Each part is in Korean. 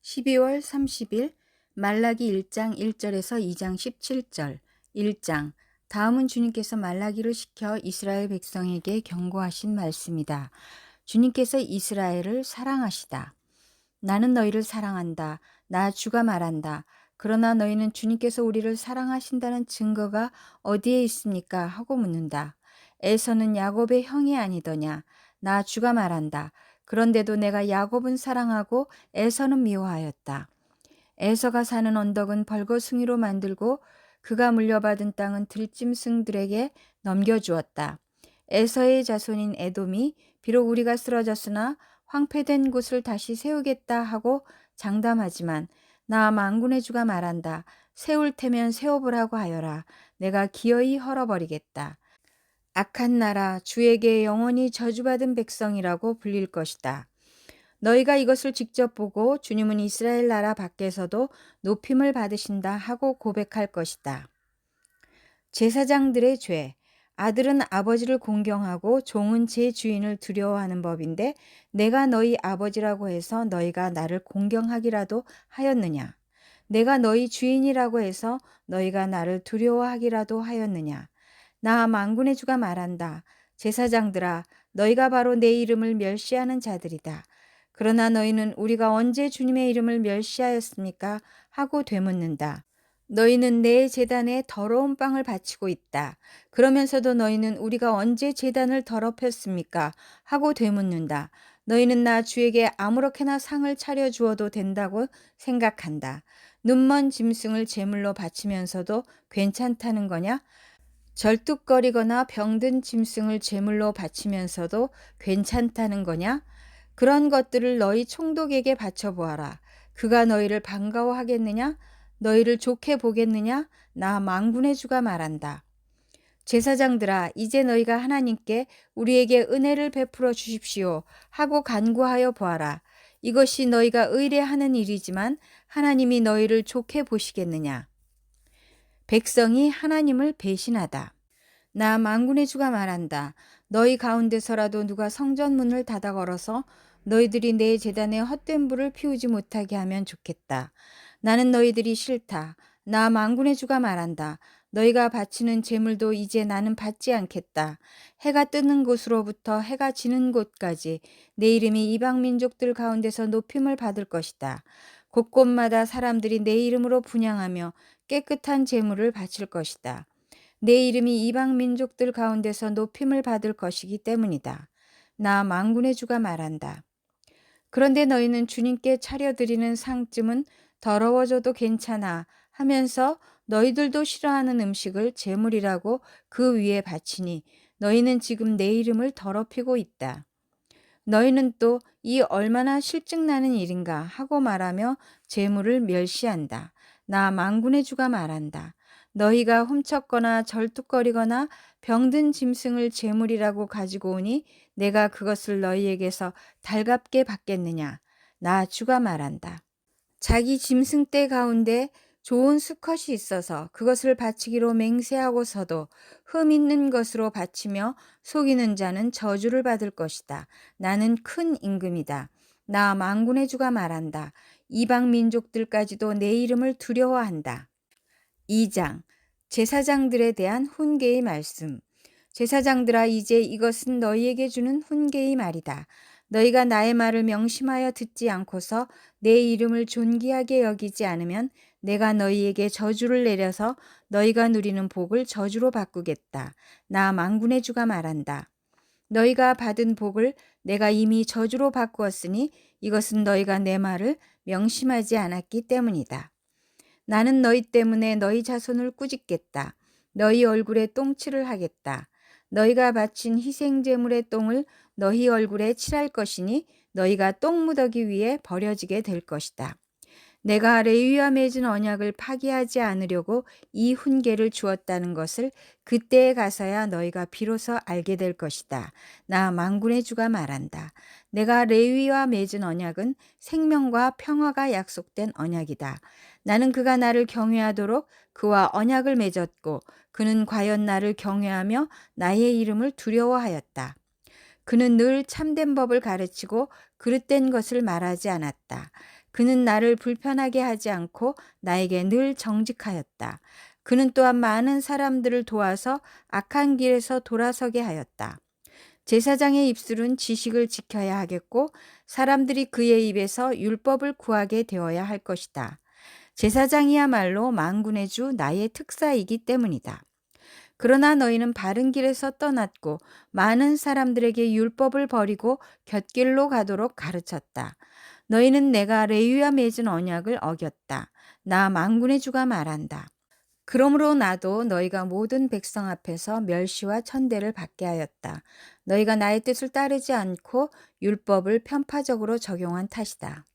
12월 30일 말라기 1장 1절에서 2장 17절. 1장. 다음은 주님께서 말라기를 시켜 이스라엘 백성에게 경고하신 말씀이다. 주님께서 이스라엘을 사랑하시다. 나는 너희를 사랑한다. 나 주가 말한다. 그러나 너희는 주님께서 우리를 사랑하신다는 증거가 어디에 있습니까? 하고 묻는다. 에서는 야곱의 형이 아니더냐? 나 주가 말한다. 그런데도 내가 야곱은 사랑하고 에서는 미워하였다. 에서가 사는 언덕은 벌거숭이로 만들고 그가 물려받은 땅은 들짐승들에게 넘겨주었다. 에서의 자손인 에돔이 비록 우리가 쓰러졌으나 황폐된 곳을 다시 세우겠다 하고 장담하지만 나 만군의 주가 말한다. 세울 테면 세워보라고 하여라. 내가 기어이 헐어버리겠다. 악한 나라 주에게 영원히 저주받은 백성이라고 불릴 것이다. 너희가 이것을 직접 보고 주님은 이스라엘 나라 밖에서도 높임을 받으신다 하고 고백할 것이다. 제사장들의 죄. 아들은 아버지를 공경하고 종은 제 주인을 두려워하는 법인데 내가 너희 아버지라고 해서 너희가 나를 공경하기라도 하였느냐? 내가 너희 주인이라고 해서 너희가 나를 두려워하기라도 하였느냐? 나 만군의 주가 말한다. 제사장들아, 너희가 바로 내 이름을 멸시하는 자들이다. 그러나 너희는 우리가 언제 주님의 이름을 멸시하였습니까? 하고 되묻는다. 너희는 내 제단에 더러운 빵을 바치고 있다. 그러면서도 너희는 우리가 언제 제단을 더럽혔습니까? 하고 되묻는다. 너희는 나 주에게 아무렇게나 상을 차려 주어도 된다고 생각한다. 눈먼 짐승을 제물로 바치면서도 괜찮다는 거냐? 절뚝거리거나 병든 짐승을 제물로 바치면서도 괜찮다는 거냐? 그런 것들을 너희 총독에게 바쳐보아라. 그가 너희를 반가워하겠느냐? 너희를 좋게 보겠느냐? 나 만군의 주가 말한다. 제사장들아, 이제 너희가 하나님께 우리에게 은혜를 베풀어 주십시오 하고 간구하여 보아라. 이것이 너희가 의뢰하는 일이지만 하나님이 너희를 좋게 보시겠느냐? 백성이 하나님을 배신하다. 나 만군의 주가 말한다. 너희 가운데서라도 누가 성전 문을 닫아 걸어서 너희들이 내 제단에 헛된 불을 피우지 못하게 하면 좋겠다. 나는 너희들이 싫다. 나 만군의 주가 말한다. 너희가 바치는 제물도 이제 나는 받지 않겠다. 해가 뜨는 곳으로부터 해가 지는 곳까지 내 이름이 이방 민족들 가운데서 높임을 받을 것이다. 곳곳마다 사람들이 내 이름으로 분향하며 깨끗한 제물을 바칠 것이다. 내 이름이 이방 민족들 가운데서 높임을 받을 것이기 때문이다. 나 만군의 주가 말한다. 그런데 너희는 주님께 차려드리는 상쯤은 더러워져도 괜찮아 하면서 너희들도 싫어하는 음식을 제물이라고 그 위에 바치니 너희는 지금 내 이름을 더럽히고 있다. 너희는 또 이 얼마나 실증나는 일인가 하고 말하며 제물을 멸시한다. 나 만군의 주가 말한다. 너희가 훔쳤거나 절뚝거리거나 병든 짐승을 제물이라고 가지고 오니 내가 그것을 너희에게서 달갑게 받겠느냐? 나 주가 말한다. 자기 짐승 떼 가운데 좋은 수컷이 있어서 그것을 바치기로 맹세하고서도 흠 있는 것으로 바치며 속이는 자는 저주를 받을 것이다. 나는 큰 임금이다. 나 만군의 주가 말한다. 이방 민족들까지도 내 이름을 두려워한다. 2장. 제사장들에 대한 훈계의 말씀. 제사장들아, 이제 이것은 너희에게 주는 훈계의 말이다. 너희가 나의 말을 명심하여 듣지 않고서 내 이름을 존귀하게 여기지 않으면 내가 너희에게 저주를 내려서 너희가 누리는 복을 저주로 바꾸겠다. 나 만군의 주가 말한다. 너희가 받은 복을 내가 이미 저주로 바꾸었으니 이것은 너희가 내 말을 명심하지 않았기 때문이다. 나는 너희 때문에 너희 자손을 꾸짖겠다. 너희 얼굴에 똥칠을 하겠다. 너희가 바친 희생제물의 똥을 너희 얼굴에 칠할 것이니 너희가 똥무더기 위에 버려지게 될 것이다. 내가 레위와 맺은 언약을 파기하지 않으려고 이 훈계를 주었다는 것을 그때에 가서야 너희가 비로소 알게 될 것이다. 나 만군의 주가 말한다. 내가 레위와 맺은 언약은 생명과 평화가 약속된 언약이다. 나는 그가 나를 경외하도록 그와 언약을 맺었고 그는 과연 나를 경외하며 나의 이름을 두려워하였다. 그는 늘 참된 법을 가르치고 그릇된 것을 말하지 않았다. 그는 나를 불편하게 하지 않고 나에게 늘 정직하였다. 그는 또한 많은 사람들을 도와서 악한 길에서 돌아서게 하였다. 제사장의 입술은 지식을 지켜야 하겠고 사람들이 그의 입에서 율법을 구하게 되어야 할 것이다. 제사장이야말로 만군의 주 나의 특사이기 때문이다. 그러나 너희는 바른 길에서 떠났고 많은 사람들에게 율법을 버리고 곁길로 가도록 가르쳤다. 너희는 내가 레위와 맺은 언약을 어겼다. 나 만군의 주가 말한다. 그러므로 나도 너희가 모든 백성 앞에서 멸시와 천대를 받게 하였다. 너희가 나의 뜻을 따르지 않고 율법을 편파적으로 적용한 탓이다.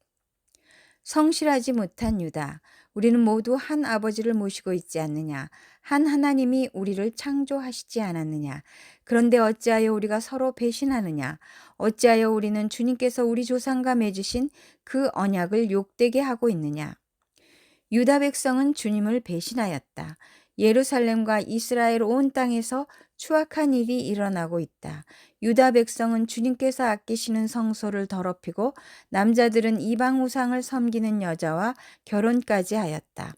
성실하지 못한 유다. 우리는 모두 한 아버지를 모시고 있지 않느냐. 한 하나님이 우리를 창조하시지 않았느냐. 그런데 어찌하여 우리가 서로 배신하느냐. 어찌하여 우리는 주님께서 우리 조상과 맺으신 그 언약을 욕되게 하고 있느냐. 유다 백성은 주님을 배신하였다. 예루살렘과 이스라엘 온 땅에서 추악한 일이 일어나고 있다. 유다 백성은 주님께서 아끼시는 성소를 더럽히고 남자들은 이방 우상을 섬기는 여자와 결혼까지 하였다.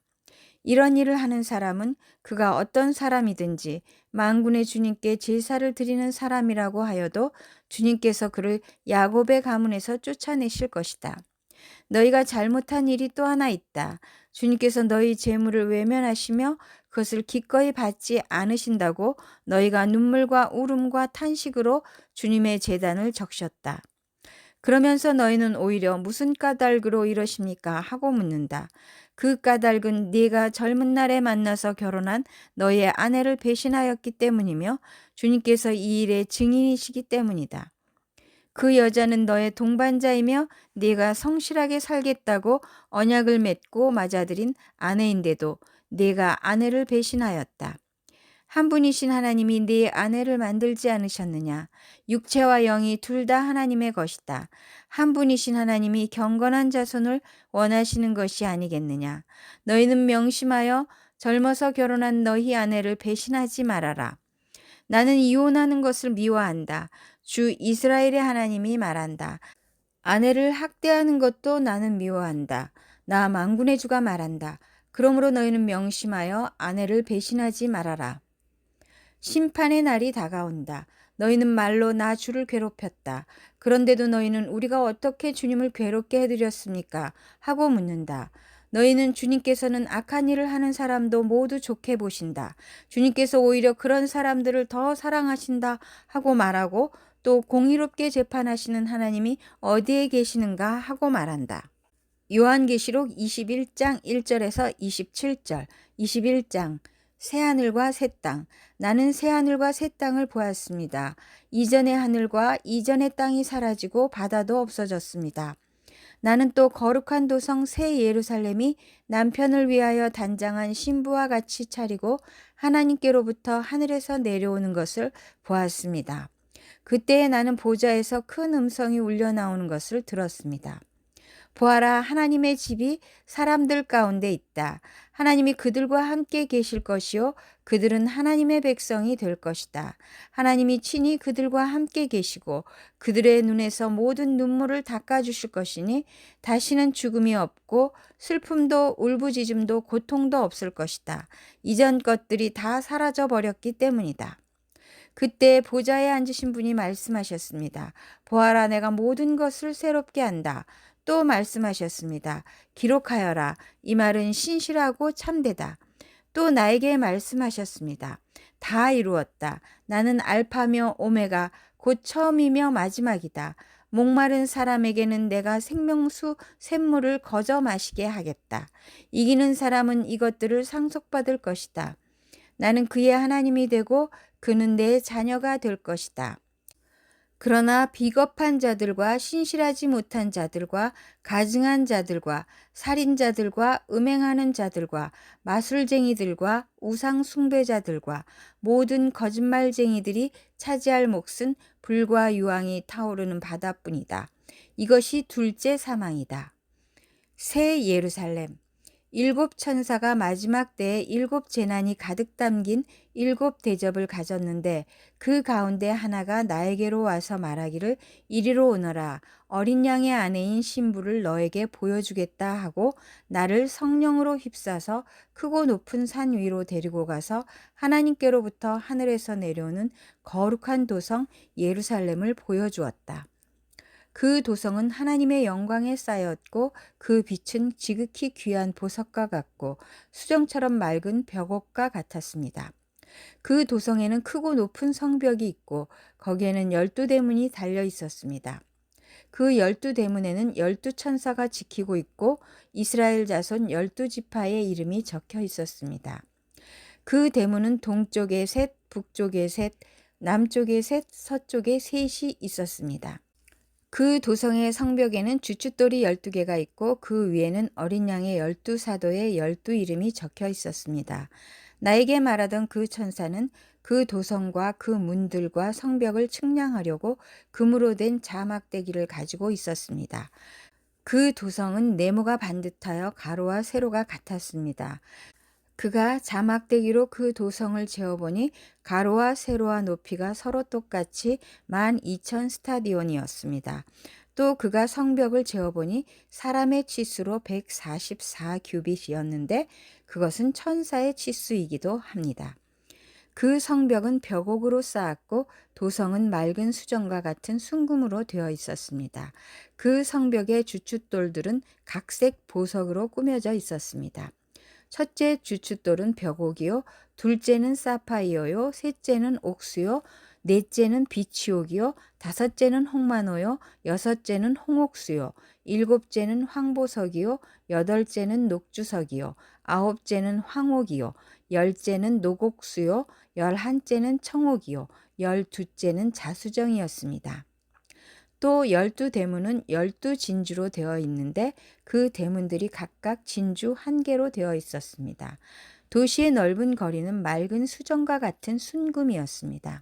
이런 일을 하는 사람은 그가 어떤 사람이든지 만군의 주님께 제사를 드리는 사람이라고 하여도 주님께서 그를 야곱의 가문에서 쫓아내실 것이다. 너희가 잘못한 일이 또 하나 있다. 주님께서 너희 재물을 외면하시며 그것을 기꺼이 받지 않으신다고 너희가 눈물과 울음과 탄식으로 주님의 제단을 적셨다. 그러면서 너희는 오히려 무슨 까닭으로 이러십니까? 하고 묻는다. 그 까닭은 네가 젊은 날에 만나서 결혼한 너희의 아내를 배신하였기 때문이며 주님께서 이 일의 증인이시기 때문이다. 그 여자는 너의 동반자이며 네가 성실하게 살겠다고 언약을 맺고 맞아들인 아내인데도 네가 아내를 배신하였다. 한 분이신 하나님이 네 아내를 만들지 않으셨느냐? 육체와 영이 둘 다 하나님의 것이다. 한 분이신 하나님이 경건한 자손을 원하시는 것이 아니겠느냐? 너희는 명심하여 젊어서 결혼한 너희 아내를 배신하지 말아라. 나는 이혼하는 것을 미워한다. 주 이스라엘의 하나님이 말한다. 아내를 학대하는 것도 나는 미워한다. 나 만군의 주가 말한다. 그러므로 너희는 명심하여 아내를 배신하지 말아라. 심판의 날이 다가온다. 너희는 말로 나 주를 괴롭혔다. 그런데도 너희는 우리가 어떻게 주님을 괴롭게 해드렸습니까? 하고 묻는다. 너희는 주님께서는 악한 일을 하는 사람도 모두 좋게 보신다. 주님께서 오히려 그런 사람들을 더 사랑하신다 하고 말하고 또 공의롭게 재판하시는 하나님이 어디에 계시는가 하고 말한다. 요한계시록 21장 1절에서 27절, 21장 새하늘과 새 땅. 나는 새하늘과 새 땅을 보았습니다. 이전의 하늘과 이전의 땅이 사라지고 바다도 없어졌습니다. 나는 또 거룩한 도성 새 예루살렘이 남편을 위하여 단장한 신부와 같이 차리고 하나님께로부터 하늘에서 내려오는 것을 보았습니다. 그때에 나는 보좌에서 큰 음성이 울려 나오는 것을 들었습니다. 보아라, 하나님의 집이 사람들 가운데 있다. 하나님이 그들과 함께 계실 것이요 그들은 하나님의 백성이 될 것이다. 하나님이 친히 그들과 함께 계시고 그들의 눈에서 모든 눈물을 닦아주실 것이니 다시는 죽음이 없고 슬픔도 울부짖음도 고통도 없을 것이다. 이전 것들이 다 사라져 버렸기 때문이다. 그때 보좌에 앉으신 분이 말씀하셨습니다. 보아라, 내가 모든 것을 새롭게 한다. 또 말씀하셨습니다. 기록하여라. 이 말은 신실하고 참되다. 또 나에게 말씀하셨습니다. 다 이루었다. 나는 알파며 오메가 곧 처음이며 마지막이다. 목마른 사람에게는 내가 생명수 샘물을 거저 마시게 하겠다. 이기는 사람은 이것들을 상속받을 것이다. 나는 그의 하나님이 되고 그는 내 자녀가 될 것이다. 그러나 비겁한 자들과 신실하지 못한 자들과 가증한 자들과 살인자들과 음행하는 자들과 마술쟁이들과 우상 숭배자들과 모든 거짓말쟁이들이 차지할 몫은 불과 유황이 타오르는 바다뿐이다. 이것이 둘째 사망이다. 새 예루살렘. 일곱 천사가 마지막 때에 일곱 재난이 가득 담긴 일곱 대접을 가졌는데 그 가운데 하나가 나에게로 와서 말하기를 이리로 오너라 어린 양의 아내인 신부를 너에게 보여주겠다 하고 나를 성령으로 휩싸서 크고 높은 산 위로 데리고 가서 하나님께로부터 하늘에서 내려오는 거룩한 도성 예루살렘을 보여주었다. 그 도성은 하나님의 영광에 쌓였고 그 빛은 지극히 귀한 보석과 같고 수정처럼 맑은 벽옥과 같았습니다. 그 도성에는 크고 높은 성벽이 있고 거기에는 12대문이 달려 있었습니다. 그 12대문에는 12천사가 지키고 있고 이스라엘 자손 12지파의 이름이 적혀 있었습니다. 그 대문은 동쪽에 셋, 북쪽에 셋, 남쪽에 셋, 서쪽에 셋이 있었습니다. 그 도성의 성벽에는 주춧돌이 12개가 있고 그 위에는 어린 양의 12사도의 12이름이 적혀 있었습니다. 나에게 말하던 그 천사는 그 도성과 그 문들과 성벽을 측량하려고 금으로 된 자막대기를 가지고 있었습니다. 그 도성은 네모가 반듯하여 가로와 세로가 같았습니다. 그가 자막대기로 그 도성을 재어보니 가로와 세로와 높이가 서로 똑같이 12,000 스타디온이었습니다. 또 그가 성벽을 재어보니 사람의 치수로 144 규빗이었는데 그것은 천사의 치수이기도 합니다. 그 성벽은 벽옥으로 쌓았고 도성은 맑은 수정과 같은 순금으로 되어 있었습니다. 그 성벽의 주춧돌들은 각색 보석으로 꾸며져 있었습니다. 첫째 주춧돌은 벽옥이요, 둘째는 사파이어요, 셋째는 옥수요, 넷째는 비치옥이요, 다섯째는 홍마노요, 여섯째는 홍옥수요, 일곱째는 황보석이요, 여덟째는 녹주석이요, 아홉째는 황옥이요, 열째는 녹옥수요, 열한째는 청옥이요, 열두째는 자수정이었습니다. 또 12대문은 12진주로 되어 있는데 그 대문들이 각각 진주 한 개로 되어 있었습니다. 도시의 넓은 거리는 맑은 수정과 같은 순금이었습니다.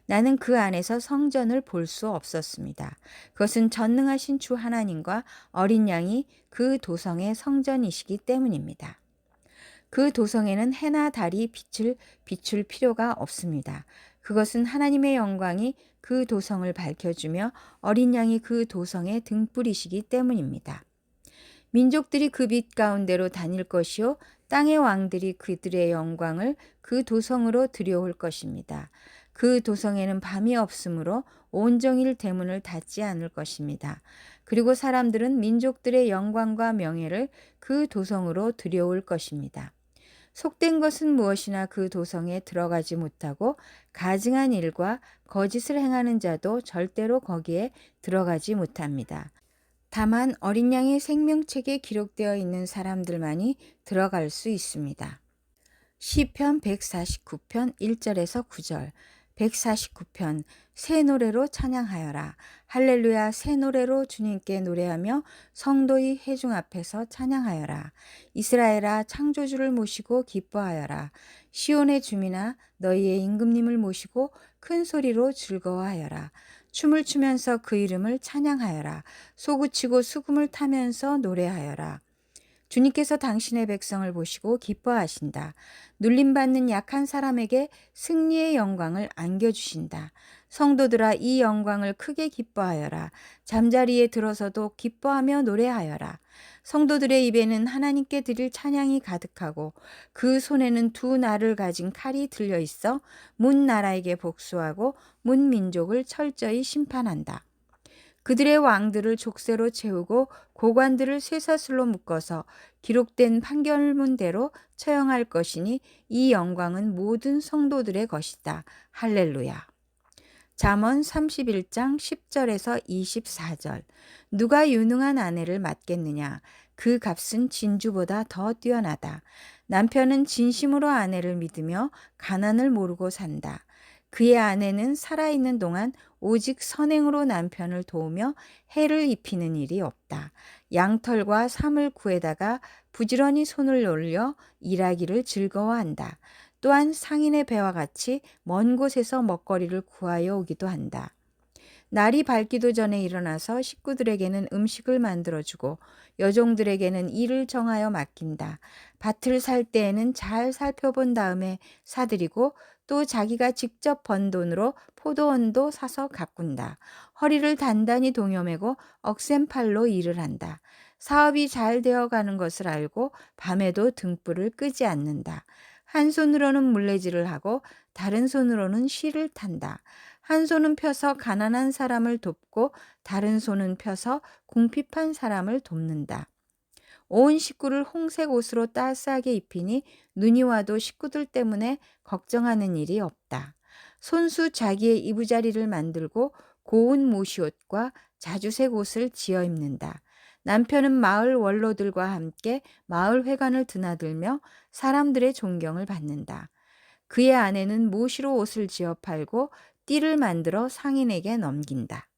나는 그 안에서 성전을 볼 수 없었습니다. 그것은 전능하신 주 하나님과 어린 양이 그 도성의 성전이시기 때문입니다. 그 도성에는 해나 달이 빛을 비출 필요가 없습니다. 그것은 하나님의 영광이 그 도성을 밝혀주며 어린 양이 그 도성의 등불이시기 때문입니다. 민족들이 그 빛 가운데로 다닐 것이요 땅의 왕들이 그들의 영광을 그 도성으로 들여올 것입니다. 그 도성에는 밤이 없으므로 온종일 대문을 닫지 않을 것입니다. 그리고 사람들은 민족들의 영광과 명예를 그 도성으로 들여올 것입니다. 속된 것은 무엇이나 그 도성에 들어가지 못하고 가증한 일과 거짓을 행하는 자도 절대로 거기에 들어가지 못합니다. 다만 어린 양의 생명책에 기록되어 있는 사람들만이 들어갈 수 있습니다. 시편 149편 1절에서 9절 149편 새 노래로 찬양하여라. 할렐루야 새 노래로 주님께 노래하며 성도의 회중 앞에서 찬양하여라. 이스라엘아 창조주를 모시고 기뻐하여라. 시온의 주민아 너희의 임금님을 모시고 큰 소리로 즐거워하여라. 춤을 추면서 그 이름을 찬양하여라. 소구치고 수금을 타면서 노래하여라. 주님께서 당신의 백성을 보시고 기뻐하신다. 눌림받는 약한 사람에게 승리의 영광을 안겨주신다. 성도들아 이 영광을 크게 기뻐하여라. 잠자리에 들어서도 기뻐하며 노래하여라. 성도들의 입에는 하나님께 드릴 찬양이 가득하고 그 손에는 두 날을 가진 칼이 들려 있어 문 나라에게 복수하고 문 민족을 철저히 심판한다. 그들의 왕들을 족쇄로 채우고 고관들을 쇠사슬로 묶어서 기록된 판결문대로 처형할 것이니 이 영광은 모든 성도들의 것이다. 할렐루야. 잠언 31장 10절에서 24절. 누가 유능한 아내를 맡겠느냐? 그 값은 진주보다 더 뛰어나다. 남편은 진심으로 아내를 믿으며 가난을 모르고 산다. 그의 아내는 살아있는 동안 오직 선행으로 남편을 도우며 해를 입히는 일이 없다. 양털과 사물 구에다가 부지런히 손을 올려 일하기를 즐거워한다. 또한 상인의 배와 같이 먼 곳에서 먹거리를 구하여 오기도 한다. 날이 밝기도 전에 일어나서 식구들에게는 음식을 만들어주고 여종들에게는 일을 정하여 맡긴다. 밭을 살 때에는 잘 살펴본 다음에 사들이고 또 자기가 직접 번 돈으로 포도원도 사서 가꾼다. 허리를 단단히 동여매고 억센팔로 일을 한다. 사업이 잘 되어가는 것을 알고 밤에도 등불을 끄지 않는다. 한 손으로는 물레질을 하고 다른 손으로는 실을 탄다. 한 손은 펴서 가난한 사람을 돕고 다른 손은 펴서 궁핍한 사람을 돕는다. 온 식구를 홍색 옷으로 따스하게 입히니 눈이 와도 식구들 때문에 걱정하는 일이 없다. 손수 자기의 이부자리를 만들고 고운 모시옷과 자주색 옷을 지어 입는다. 남편은 마을 원로들과 함께 마을 회관을 드나들며 사람들의 존경을 받는다. 그의 아내는 모시로 옷을 지어 팔고 띠를 만들어 상인에게 넘긴다.